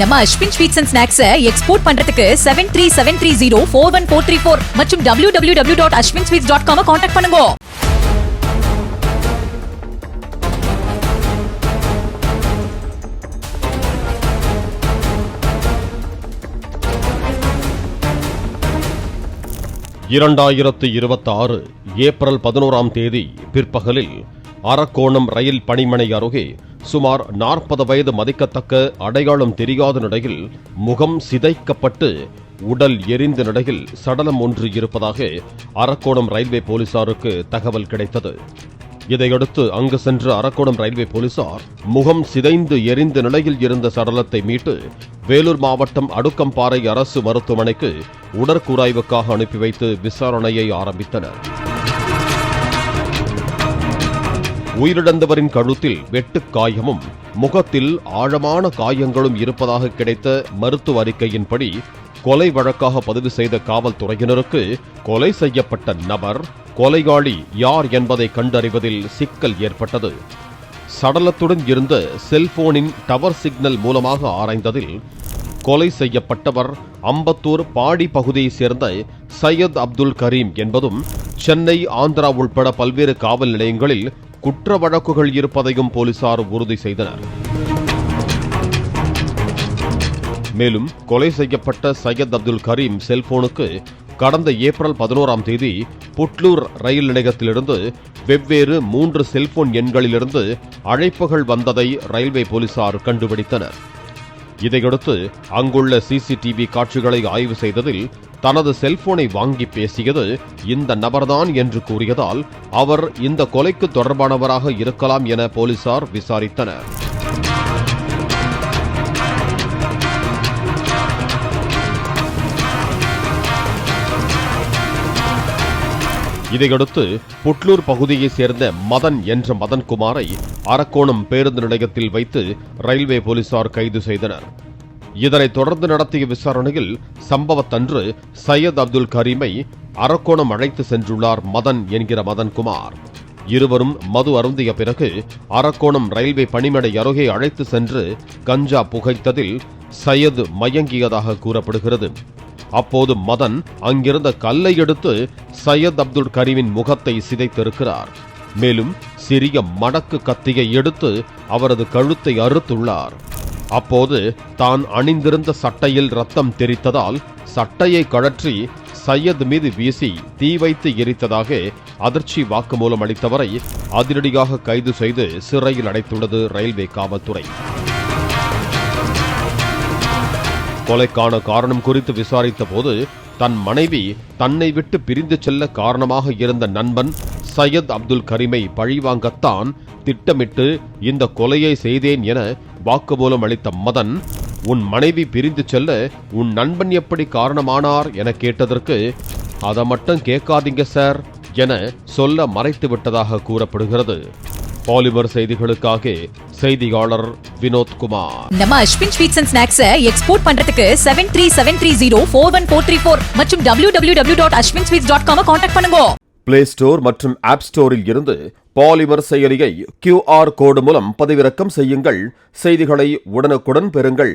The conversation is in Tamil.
நம்ம Ashwin sweets and snacks export பண்றதுக்கு 7373041434 மற்றும் www.ashwinsweets.com கான்டாக்ட் பண்ணுங்க. ஏப்ரல் 11 பிற்பகலில் அரக்கோணம் ரயில் பணிமனை அருகே சுமார் 40 வயது மதிக்கத்தக்க அடையாளம் தெரியாத நிலையில் முகம் சிதைக்கப்பட்டு உடல் எரிந்த நிலையில் சடலம் ஒன்று இருப்பதாக அரக்கோணம் ரயில்வே போலீசாருக்கு தகவல் கிடைத்தது. இதையடுத்து அங்கு சென்ற அரக்கோணம் ரயில்வே போலீசார் முகம் சிதைந்து எரிந்த நிலையில் இருந்த சடலத்தை மீட்டு வேலூர் மாவட்டம் அடுக்கம்பாறை அரசு மருத்துவமனைக்கு உடற்கூராய்வுக்காக அனுப்பி வைத்து விசாரணையை ஆரம்பித்தனர். உயிரிழந்தவரின் கழுத்தில் வெட்டுக்காயமும் முகத்தில் ஆழமான காயங்களும் இருப்பதாக கிடைத்த மருத்துவ அறிக்கையின்படி கொலை வழக்காக பதிவு செய்த காவல்துறையினருக்கு கொலை செய்யப்பட்ட நபர் கொலையாளி யார் என்பதை கண்டறிவதில் சிக்கல் ஏற்பட்டது. சடலத்துடன் இருந்த செல்போனின் டவர் சிக்னல் மூலமாக ஆராய்ந்ததில் கொலை செய்யப்பட்டவர் அம்பத்தூர் பாடி பகுதியைச் சேர்ந்த சையத் அப்துல் கரீம் என்பதும் சென்னை, ஆந்திரா உள்பட பல்வேறு காவல் நிலையங்களில் குற்ற வழக்குகள் இருப்பதையும் போலீசார் உறுதி செய்தனர். மேலும் கொலை செய்யப்பட்ட சையத் அப்துல் கரீம் செல்போனுக்கு கடந்த ஏப்ரல் 11 புட்லூர் ரயில் நிலையத்திலிருந்து வெவ்வேறு 3 செல்போன் எண்களிலிருந்து அழைப்புகள் வந்ததை ரயில்வே போலீசார் கண்டுபிடித்தனர். இதையடுத்து அங்குள்ள சிசிடிவி காட்சிகளை ஆய்வு செய்ததில் தனது செல்போனை வாங்கி பேசியது இந்த நபர்தான் என்று கூறியதால் அவர் இந்த கொலைக்கு தொடர்பானவராக இருக்கலாம் என போலீசார் விசாரித்தனர். இதையடுத்து புட்லூர் பகுதியைச் சேர்ந்த மதன் என்ற மதன்குமாரை அரக்கோணம் பேருந்து நிலையத்தில் வைத்து ரயில்வே போலீசார் கைது செய்தனர். இதனைத் தொடர்ந்து நடத்திய விசாரணையில் சம்பவத்தன்று சையத் அப்துல் கரீமை அரக்கோணம் அழைத்து சென்றுள்ளார் மதன் என்கிற மதன்குமார். இருவரும் மது அருந்திய பிறகு அரக்கோணம் ரயில்வே பணிமனை அருகே அழைத்து சென்று கஞ்சா புகைத்ததில் சையத் மயங்கியதாக கூறப்படுகிறது. அப்போது மதன் அங்கிருந்த கல்லை எடுத்து சையத் அப்துல் கரீமின் முகத்தை சிதைத்திருக்கிறார். மேலும் சிறிய மடக்கு கத்தியை எடுத்து அவரது கழுத்தை அறுத்துள்ளார். அப்போது தான் அணிந்திருந்த சட்டையில் ரத்தம் தெரித்ததால் சட்டையை கழற்றி சையத் மீது வீசி தீ வைத்து எரித்ததாக அதிர்ச்சி வாக்குமூலம் அளித்தவரை அதிரடியாக கைது செய்து சிறையில் அடைத்துள்ளது ரயில்வே காவல்துறை. கொலைக்கான காரணம் குறித்து விசாரித்த போது தன் மனைவி தன்னை விட்டு பிரிந்து செல்ல காரணமாக இருந்த நண்பன் சையத் அப்துல் கரீமை பழிவாங்கத்தான் திட்டமிட்டு இந்த கொலையை செய்தேன் என வாக்குமூலம் அளித்த மதன், உன் மனைவி பிரிந்து செல்ல உன் நண்பன் எப்படி காரணமானார் என கேட்டதற்கு அதை மட்டும் கேட்காதீங்க சார் என சொல்ல மறைத்து விட்டதாக கூறப்படுகிறது. பாலிமர் செய்திகளுக்காக செய்தியாளர் வினோத்குமார். நம்ம Ashwin sweets and snacks export பண்றதுக்கு 7373041434 மற்றும் www.ashwinsweets.com கான்டாக்ட் பண்ணுங்க. பிளே ஸ்டோர் மற்றும் ஆப் ஸ்டோரில் இருந்து பாலிமர் செயலியை QR கோடு மூலம் பதிவிறக்கம் செய்யுங்கள். செய்திகளை உடனுக்குடன் பெறுங்கள்.